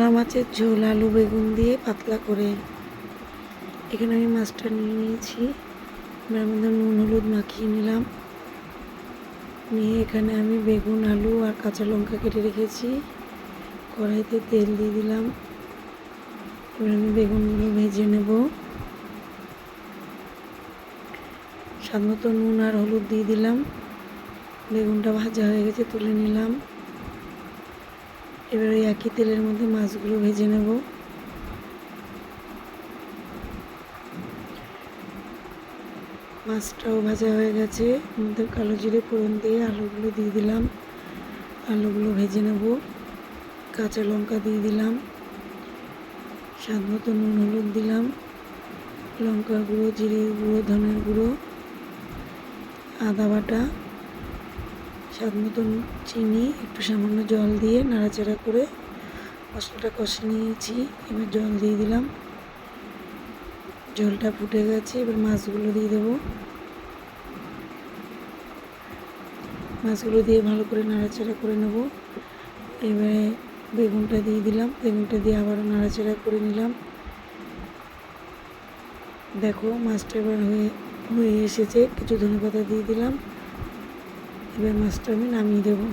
কাতলা মাছের ঝোল আলু বেগুন দিয়ে পাতলা করে। এখানে আমি মাছটা নিয়ে নিয়েছি, এর মধ্যে নুন হলুদ মাখিয়ে নিলাম। নিয়ে এখানে আমি বেগুন আলু আর কাঁচা লঙ্কা কেটে রেখেছি। কড়াইতে তেল দিয়ে দিলাম। এবার আমি বেগুনগুলো ভেজে নেব। স্বাদ মতো নুন আর হলুদ দিয়ে দিলাম। বেগুনটা ভাজা হয়ে গেছে, তুলে নিলাম। এবার ওই একই তেলের মধ্যে মাছগুলো ভেজে নেব। মাছটাও ভাজা হয়ে গেছে, মধ্যে কালো জিরে ফোড়ন দিয়ে আলুগুলো দিয়ে দিলাম। আলুগুলো ভেজে নেব। কাঁচা লঙ্কা দিয়ে দিলাম। স্বাদ মতো নুন হলুদ দিলাম। লঙ্কার গুঁড়ো, জিরের গুঁড়ো, ধনের গুঁড়ো, আদা বাটা, স্বাদ মতো চিনি, একটু সামান্য জল দিয়ে নাড়াচাড়া করে মশলাটা কষে নিয়েছি। এবার জল দিয়ে দিলাম। জলটা ফুটে গেছে, এবার মাছগুলো দিয়ে দেবো। মাছগুলো দিয়ে ভালো করে নাড়াচাড়া করে নেব। এবারে বেগুনটা দিয়ে দিলাম। বেগুনটা দিয়ে আবারও নাড়াচাড়া করে নিলাম। দেখো মাছটা এবার হয়ে এসেছে, কিছু ধনেপাতা দিয়ে দিলাম। এবার মাছটা আমি নামিয়ে দেবো।